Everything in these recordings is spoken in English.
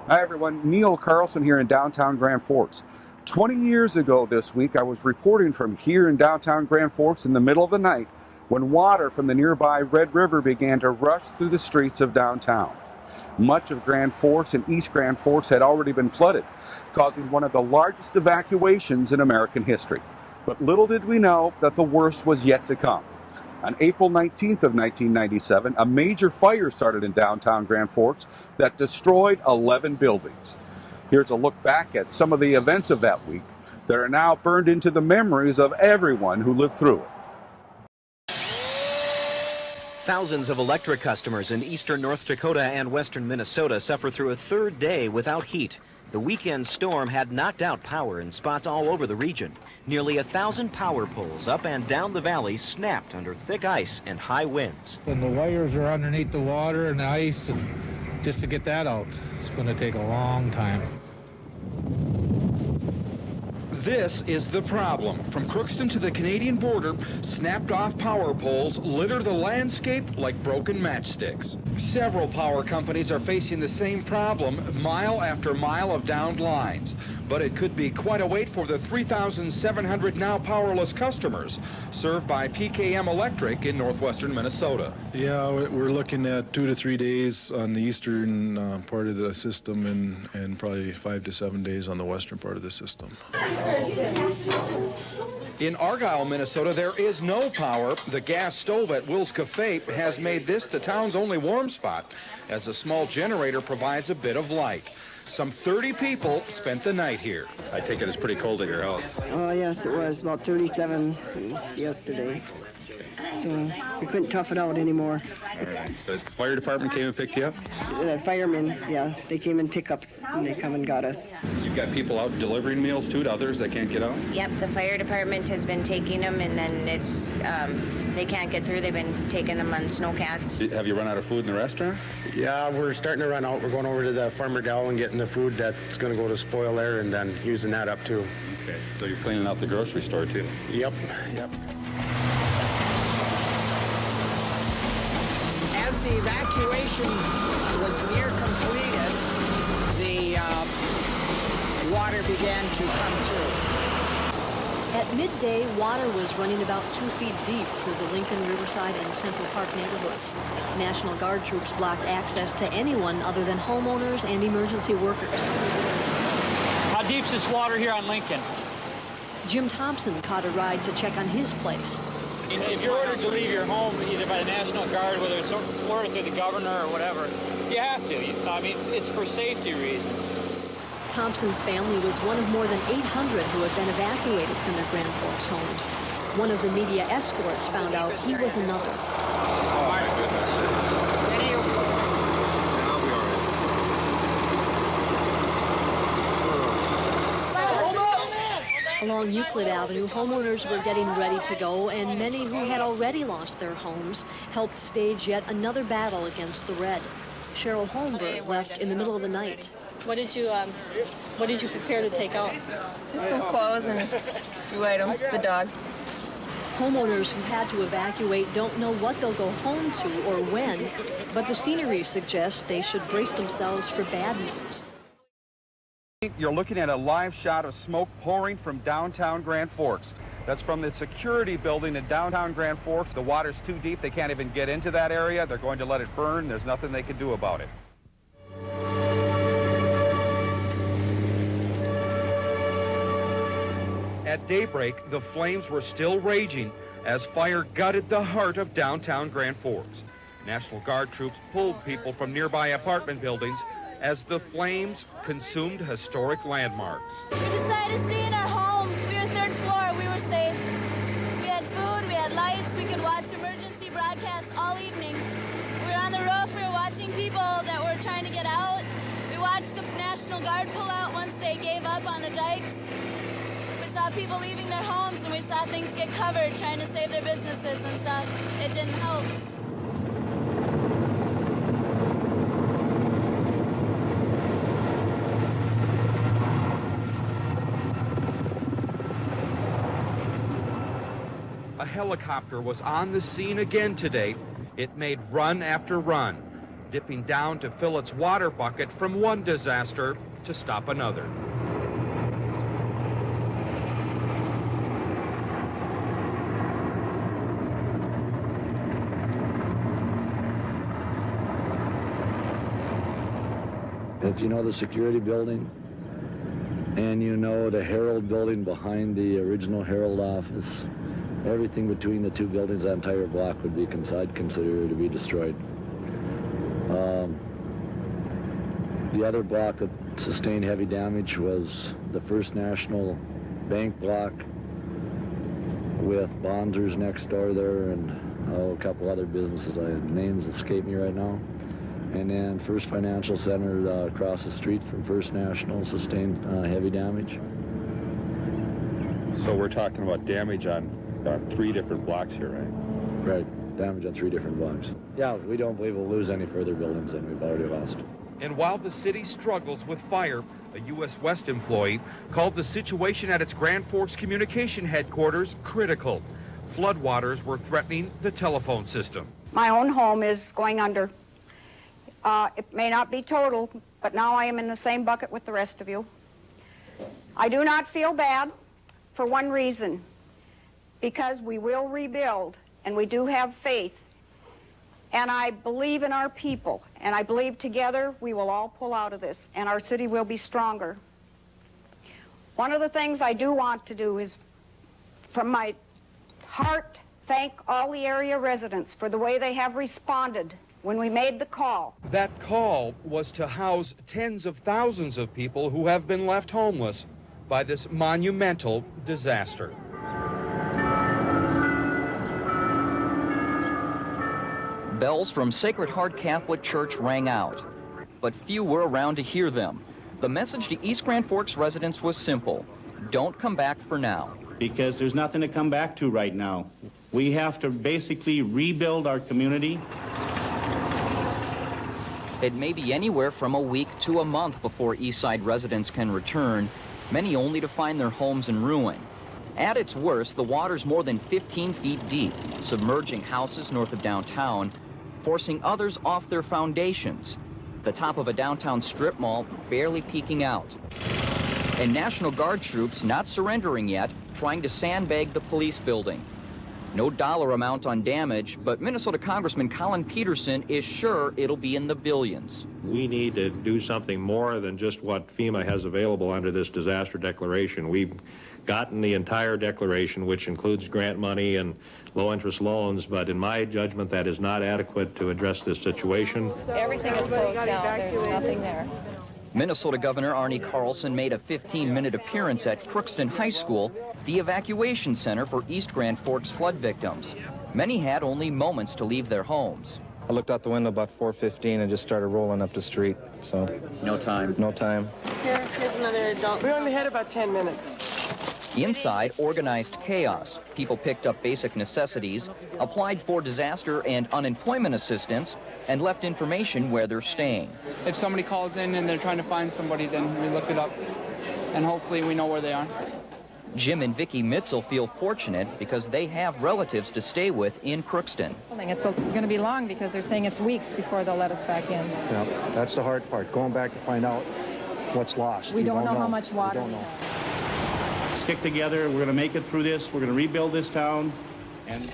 Hi everyone, Neil Carlson here in downtown Grand Forks. 20 years ago this week, I was reporting from here in downtown Grand Forks in the middle of the night when water from the nearby Red River began to rush through the streets of downtown. Much of Grand Forks and East Grand Forks had already been flooded, causing one of the largest evacuations in American history. But little did we know that the worst was yet to come. On April 19th of 1997, a major fire started in downtown Grand Forks that destroyed 11 buildings. Here's a look back at some of the events of that week that are now burned into the memories of everyone who lived through it. Thousands of electric customers in eastern North Dakota and western Minnesota suffer through a third day without heat. The weekend storm had knocked out power in spots all over the region. Nearly 1,000 power poles up and down the valley snapped under thick ice and high winds. And the wires are underneath the water and the ice, and just to get that out, it's going to take a long time. This is the problem. From Crookston to the Canadian border, snapped-off power poles litter the landscape like broken matchsticks. Several power companies are facing the same problem, mile after mile of downed lines. But it could be quite a wait for the 3,700 now powerless customers served by PKM Electric in northwestern Minnesota. Yeah, we're looking at 2 to 3 days on the eastern part of the system and probably 5 to 7 days on the western part of the system. In Argyle, Minnesota, there is no power. The gas stove at Will's Cafe has made this the town's only warm spot, as a small generator provides a bit of light. Some 30 people spent the night here. I take it it's pretty cold at your house. Oh, yes, it was about 37 yesterday. So we couldn't tough it out anymore. All right. So the fire department came and picked you up? The firemen, yeah, they came in pickups and they come and got us. You've got people out delivering meals too to others that can't get out? Yep, the fire department has been taking them, and then if they can't get through, they've been taking them on snowcats. Have you run out of food in the restaurant? Yeah, we're starting to run out. We're going over to the Farmer Dell and getting the food that's going to go to spoil there, and then using that up too. Okay, so you're cleaning out the grocery store too? Yep. As the evacuation was near completed, the water began to come through. At midday, water was running about 2 feet deep through the Lincoln, Riverside, and Central Park neighborhoods. National Guard troops blocked access to anyone other than homeowners and emergency workers. How deep's this water here on Lincoln? Jim Thompson caught a ride to check on his place. If you're ordered to leave your home, either by the National Guard, whether it's ordered through the governor or whatever, you have to. I mean, it's for safety reasons. Thompson's family was one of more than 800 who had been evacuated from their Grand Forks homes. One of the media escorts found out he was another. Oh, my goodness. Along Euclid Avenue, homeowners were getting ready to go, and many who had already lost their homes helped stage yet another battle against the red. Cheryl Holmberg left in the middle of the night. What did you prepare to take out? Just some clothes and a few items, the dog. Homeowners who had to evacuate don't know what they'll go home to or when, but the scenery suggests they should brace themselves for bad news. You're looking at a live shot of smoke pouring from downtown Grand Forks. That's from the security building in downtown Grand Forks. The water's too deep. They can't even get into that area. They're going to let it burn. There's nothing they can do about it. At daybreak, the flames were still raging as fire gutted the heart of downtown Grand Forks. National Guard troops pulled people from nearby apartment buildings as the flames consumed historic landmarks. We decided to stay in our home. We were third floor. We were safe. We had food, we had lights. We could watch emergency broadcasts all evening. We were on the roof. We were watching people that were trying to get out. We watched the National Guard pull out once they gave up on the dikes. We saw people leaving their homes, and we saw things get covered trying to save their businesses and stuff. It didn't help. A helicopter was on the scene again today. It made run after run. dipping down to fill its water bucket from one disaster to stop another. If you know the security building and you know the Herald building behind the original Herald office, everything between the two buildings, that entire block would be, I'd consider to be destroyed. The other block that sustained heavy damage was the First National Bank block with Bonzers next door there and a couple other businesses. Names escape me right now. And then First Financial Center across the street from First National sustained heavy damage. So we're talking about damage on 3 different blocks here, right? Right, damage on 3 different blocks. Yeah, we don't believe we'll lose any further buildings than we've already lost. And while the city struggles with fire, a U.S. West employee called the situation at its Grand Forks communication headquarters critical. Floodwaters were threatening the telephone system. My own home is going under. It may not be total, but now I am in the same bucket with the rest of you. I do not feel bad for one reason, because we will rebuild, and we do have faith, and I believe in our people, and I believe together we will all pull out of this, and our city will be stronger. One of the things I do want to do is, from my heart, thank all the area residents for the way they have responded when we made the call. That call was to house tens of thousands of people who have been left homeless by this monumental disaster. Bells from Sacred Heart Catholic Church rang out, but few were around to hear them. The message to East Grand Forks residents was simple: don't come back for now. Because there's nothing to come back to right now. We have to basically rebuild our community. It may be anywhere from a week to a month before Eastside residents can return, many only to find their homes in ruin. At its worst, the water's more than 15 feet deep, submerging houses north of downtown, forcing others off their foundations. The top of a downtown strip mall barely peeking out. And National Guard troops not surrendering yet, trying to sandbag the police building. No dollar amount on damage, but Minnesota Congressman Colin Peterson is sure it'll be in the billions. We need to do something more than just what FEMA has available under this disaster declaration. We've gotten the entire declaration, which includes grant money and low-interest loans, but in my judgment, that is not adequate to address this situation. Everything is closed down. There's nothing there. Minnesota Governor Arnie Carlson made a 15-minute appearance at Crookston High School, the evacuation center for East Grand Forks flood victims. Many had only moments to leave their homes. I looked out the window about 4:15 and just started rolling up the street, so. No time. No time. Here's another adult. We only had about 10 minutes. Inside, organized chaos. People picked up basic necessities, applied for disaster and unemployment assistance, and left information where they're staying. If somebody calls in and they're trying to find somebody, then we look it up, and hopefully we know where they are. Jim and Vicki Mitzel feel fortunate because they have relatives to stay with in Crookston. It's going to be long because they're saying it's weeks before they'll let us back in. Yeah, that's the hard part, going back to find out what's lost. We don't know how much water we have. Stick together. We're going to make it through this. We're going to rebuild this town. And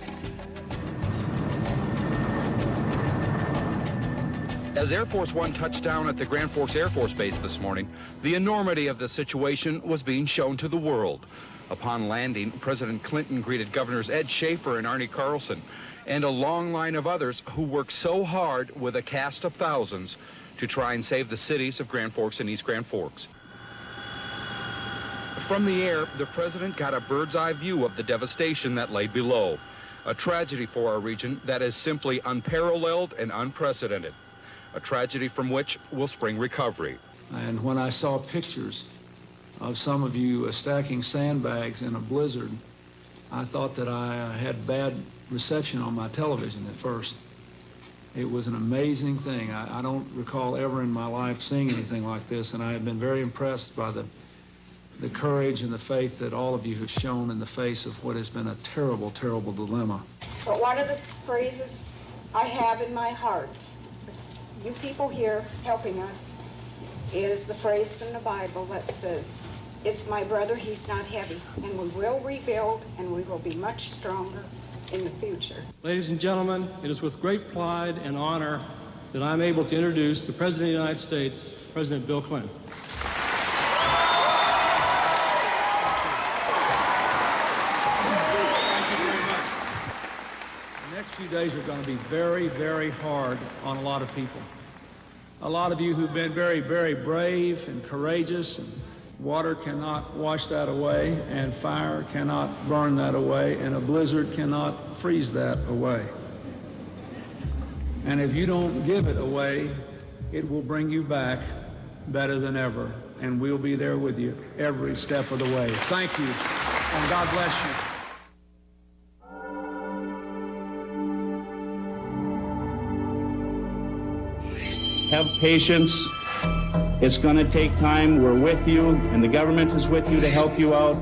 As Air Force One touched down at the Grand Forks Air Force Base this morning, the enormity of the situation was being shown to the world. Upon landing, President Clinton greeted Governors Ed Schaefer and Arnie Carlson, and a long line of others who worked so hard with a cast of thousands to try and save the cities of Grand Forks and East Grand Forks. From the air, the president got a bird's-eye view of the devastation that lay below. A tragedy for our region that is simply unparalleled and unprecedented. A tragedy from which will spring recovery. And when I saw pictures of some of you stacking sandbags in a blizzard, I thought that I had bad reception on my television at first. It was an amazing thing. I don't recall ever in my life seeing anything like this, and I have been very impressed by the courage and the faith that all of you have shown in the face of what has been a terrible, terrible dilemma. But one of the phrases I have in my heart, you people here helping us is the phrase from the Bible that says, "It's my brother, he's not heavy," and we will rebuild and we will be much stronger in the future. Ladies and gentlemen, it is with great pride and honor that I'm able to introduce the President of the United States, President Bill Clinton. The next few days are going to be very, very hard on a lot of people. A lot of you who've been very, very brave and courageous, and water cannot wash that away, and fire cannot burn that away, and a blizzard cannot freeze that away. And if you don't give it away, it will bring you back better than ever, and we'll be there with you every step of the way. Thank you, and God bless you. Have patience. It's going to take time. We're with you, and the government is with you to help you out.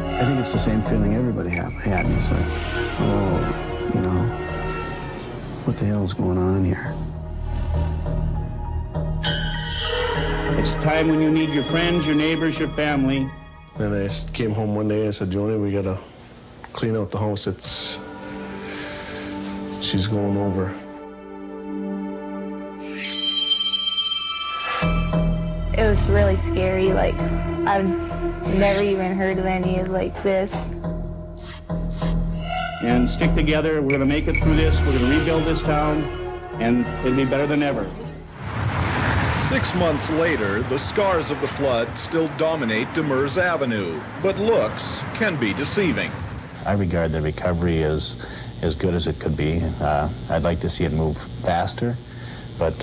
I think it's the same feeling everybody had. It's like, oh, you know, what the hell is going on here? It's a time when you need your friends, your neighbors, your family. Then I came home one day and I said, Joni, we got to clean out the house. She's going over. It was really scary. Like, I've never even heard of any like this. And stick together. We're going to make it through this. We're going to rebuild this town, and it'll be better than ever. 6 months later, the scars of the flood still dominate Demers Avenue, but looks can be deceiving. I regard the recovery as good as it could be. I'd like to see it move faster, but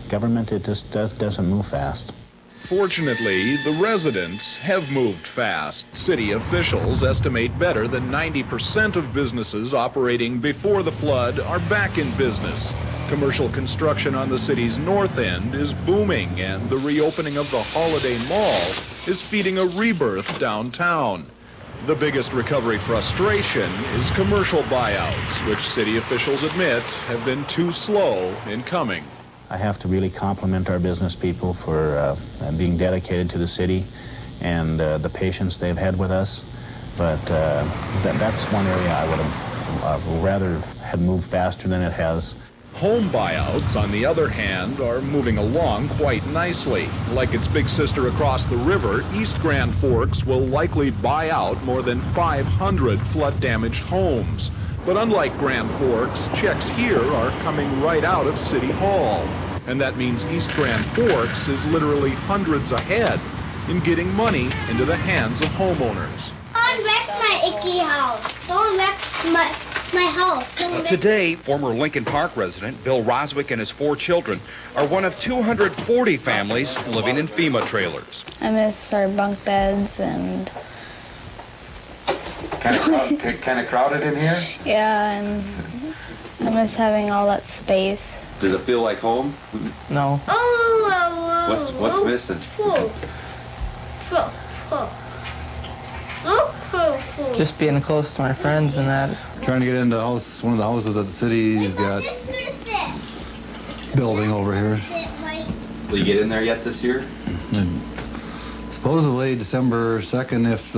government, it just doesn't move fast. Fortunately, the residents have moved fast. City officials estimate better than 90% of businesses operating before the flood are back in business. Commercial construction on the city's north end is booming, and the reopening of the Holiday Mall is feeding a rebirth downtown. The biggest recovery frustration is commercial buyouts, which city officials admit have been too slow in coming. I have to really compliment our business people for being dedicated to the city and the patience they've had with us. But that's one area I would have rather had moved faster than it has. Home buyouts, on the other hand, are moving along quite nicely. Like its big sister across the river, East Grand Forks will likely buy out more than 500 flood-damaged homes. But unlike Grand Forks, checks here are coming right out of City Hall. And that means East Grand Forks is literally hundreds ahead in getting money into the hands of homeowners. Don't wreck my icky house. Don't wreck my house. Today, former Lincoln Park resident Bill Roswick and his 4 children are one of 240 families living in FEMA trailers. I miss our bunk beds and... Kind of crowded in here? Yeah, and I miss having all that space. Does it feel like home? No. What's missing? Just being close to my friends and that. Trying to get into one of the houses that the city's got building over here. Will you get in there yet this year? Supposedly December 2nd if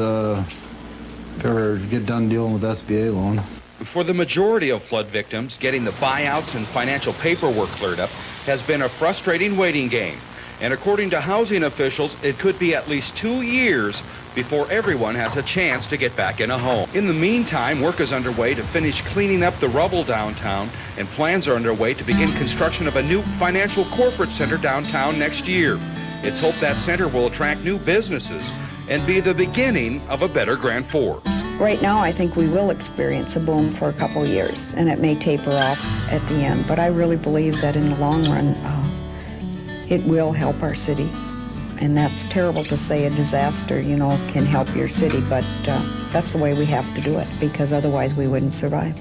ever get done dealing with SBA loan. For the majority of flood victims, getting the buyouts and financial paperwork cleared up has been a frustrating waiting game. And according to housing officials, it could be at least 2 years before everyone has a chance to get back in a home. In the meantime, work is underway to finish cleaning up the rubble downtown, and plans are underway to begin construction of a new financial corporate center downtown next year. It's hoped that center will attract new businesses and be the beginning of a better Grand Forks. Right now, I think we will experience a boom for a couple years, and it may taper off at the end. But I really believe that in the long run, it will help our city. And that's terrible to say a disaster, can help your city, but that's the way we have to do it, because otherwise we wouldn't survive.